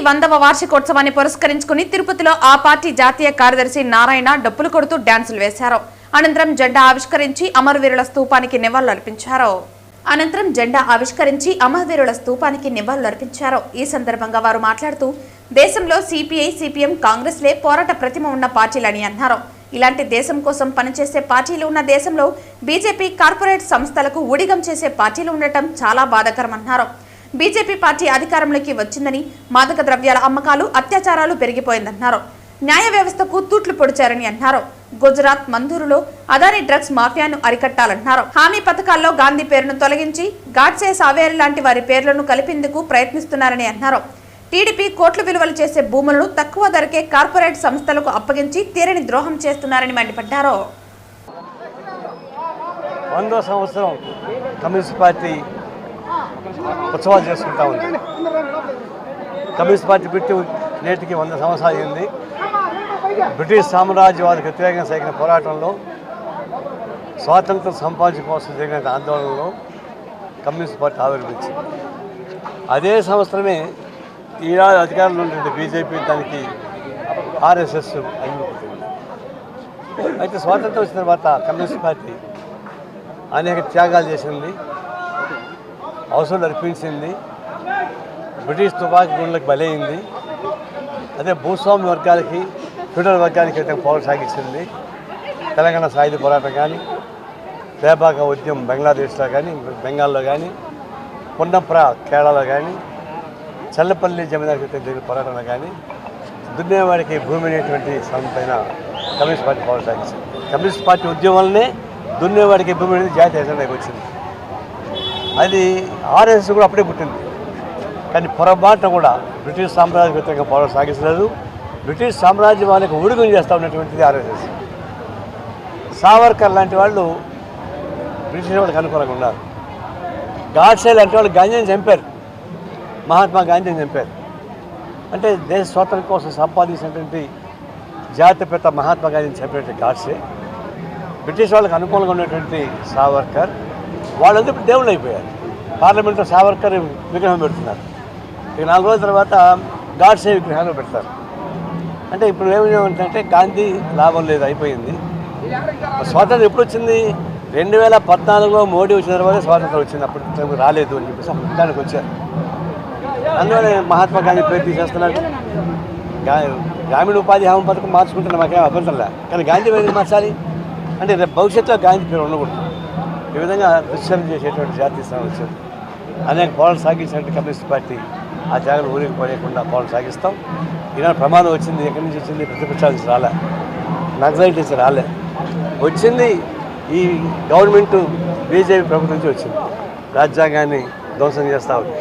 100వ వార్షికోత్సవాన్ని పురస్కరించుకుని తిరుపతిలో ఆ పార్టీ జాతీయ కార్యదర్శి నారాయణ డప్పులు కొడుతూ డాన్సులు వేశారు. అనంతరం జెండా ఆవిష్కరించి అమరవీరుల స్తూపానికి నివాళులర్పించారు. ఈ సందర్భంగా వారు మాట్లాడుతూ దేశంలో సిపిఐ, సిపిఎం, కాంగ్రెస్లే పోరాట ప్రతిమ ఉన్న పార్టీలని అన్నారు. ఇలాంటి దేశం కోసం పనిచేసే పార్టీలు ఉన్న దేశంలో బీజేపీ కార్పొరేట్ సంస్థలకు ఊడిగం చేసే పార్టీలు ఉండటం చాలా బాధాకరమన్నారు. బీజేపీ పార్టీ అధికారంలోకి వచ్చిందని మాదక ద్రవ్యాల అమ్మకాలు, అత్యాచారాలు పెరిగిపోయిందన్నారు. న్యాయ వ్యవస్థకు తూట్లు పొడిచారని అన్నారు. గుజరాత్ మందూరులో అదానీ డ్రగ్స్ మాఫియాను అరికట్టాలన్నారు. హామీ పథకాల్లో గాంధీ పేరును తొలగించి గాడ్సే, సావేరి లాంటి వారి పేర్లను కలిపేందుకు ప్రయత్నిస్తున్నారని అన్నారు. టీడీపీ కోట్ల విలువలు చేసే భూములను తక్కువ ధరకే కార్పొరేట్ సంస్థలకు అప్పగించి తీరని ద్రోహం చేస్తున్నారని మండిపడ్డారు. 100వ సంవత్సరం కమ్యూనిస్ట్ పార్టీ ఉత్సవాలు చేసుకుంటా ఉంది. కమ్యూనిస్ట్ పార్టీ పెట్టి నేటికి 100 సంవత్సరాలు అయింది. బ్రిటిష్ సామ్రాజ్యవాదికి వ్యతిరేకంగా సాగిన పోరాటంలో, స్వాతంత్రం సంపాదించడం కోసం జరిగిన ఆందోళనలో కమ్యూనిస్ట్ పార్టీ ఆవిర్భవించింది. అదే సంవత్సరమే ఈనాడు అధికారంలో ఉన్నటువంటి బీజేపీ దానికి ఆర్ఎస్ఎస్ అభివృద్ధి. అయితే స్వాతంత్రం వచ్చిన తర్వాత కమ్యూనిస్ట్ పార్టీ అనేక త్యాగాలు చేసింది, అవసరాలు అర్పించింది, బ్రిటిష్ తుపాకీ గుండ్లకు బలైంది. అదే భూస్వామ్య వర్గాలకి, ఫెడరల్ వర్గానికి అయితే పోరాటం సాగించింది. తెలంగాణ సాయుధ పోరాటం కానీ, బేబాక ఉద్యమం బంగ్లాదేశ్లో కానీ, బెంగాల్లో కానీ, పొన్నప్ర కేరళలో కానీ, చల్లపల్లి జమీందారు జరిగిన పోరాటంలో కానీ, దున్నేవాడికి భూమి అనేటువంటి పైన కమ్యూనిస్ట్ పార్టీ పోరాటం సాగించింది. కమ్యూనిస్ట్ పార్టీ ఉద్యమంలోనే దున్నేవాడికి భూమి అనేది జాతీయ ఎజెండాకి వచ్చింది. అది ఆర్ఎస్ఎస్ కూడా అప్పుడే పుట్టింది. కానీ పొరపాటున కూడా బ్రిటిష్ సామ్రాజ్య వ్యతిరేకంగా పోరాటం సాగించలేదు. బ్రిటిష్ సామ్రాజ్యానికి ఊడిగం చేస్తూ ఉన్నటువంటిది ఆర్ఎస్ఎస్. సావర్కర్ లాంటి వాళ్ళు బ్రిటిష్ వాళ్ళకి అనుకూలంగా ఉన్నారు. గాడ్సే లాంటి వాళ్ళు గాంధీని చంపారు, మహాత్మా గాంధీని చంపారు. అంటే దేశ స్వాతంత్రం కోసం సంపాదించినటువంటి జాతిపిత మహాత్మా గాంధీని చంపినటువంటి గాడ్సే, బ్రిటిష్ వాళ్ళకి అనుకూలంగా ఉన్నటువంటి సావర్కర్, వాళ్ళందరూ ఇప్పుడు దేవుళ్ళు అయిపోయారు. పార్లమెంట్లో సావర్కర్ విగ్రహం పెడుతున్నారు. ఇక 4 రోజుల తర్వాత గాడ్సే విగ్రహాలు పెడతారు. అంటే ఇప్పుడు ఏమంటే గాంధీ లాభం లేదు, అయిపోయింది. స్వాతంత్రం ఎప్పుడు వచ్చింది? 2014లో మోడీ వచ్చిన తర్వాత స్వాతంత్రం వచ్చింది. అప్పుడు రాలేదు అని చెప్పేసి దానికి వచ్చారు. అందువల్ల మహాత్మా గాంధీ పేరు తీసేస్తున్నారు. గ్రామీణ ఉపాధి హామీ పథకం మార్చుకుంటున్న మాకేం అభ్యంతరంలే, కానీ గాంధీ పేరు మార్చాలి అంటే రేపు భవిష్యత్తులో గాంధీ పేరు ఉండకూడదు. ఈ విధంగా దుశ్చరణ చేసేటువంటి జాతీయ స్థానం వచ్చింది. అనేక పోరాటం సాగించినట్టు కమ్యూనిస్ట్ పార్టీ ఆ త్యాగాలు ఊరికి పడేయకుండా పోరాటం సాగిస్తాం. ఈనాడు ప్రమాదం వచ్చింది. ఎక్కడి నుంచి వచ్చింది? ప్రతిపక్షాల నుంచి రాలే, నక్సలైట్ నుంచి రాలే, వచ్చింది ఈ గవర్నమెంట్ బీజేపీ ప్రభుత్వం నుంచి వచ్చింది. రాజ్యాంగాన్ని ధ్వంసం చేస్తూ ఉంది.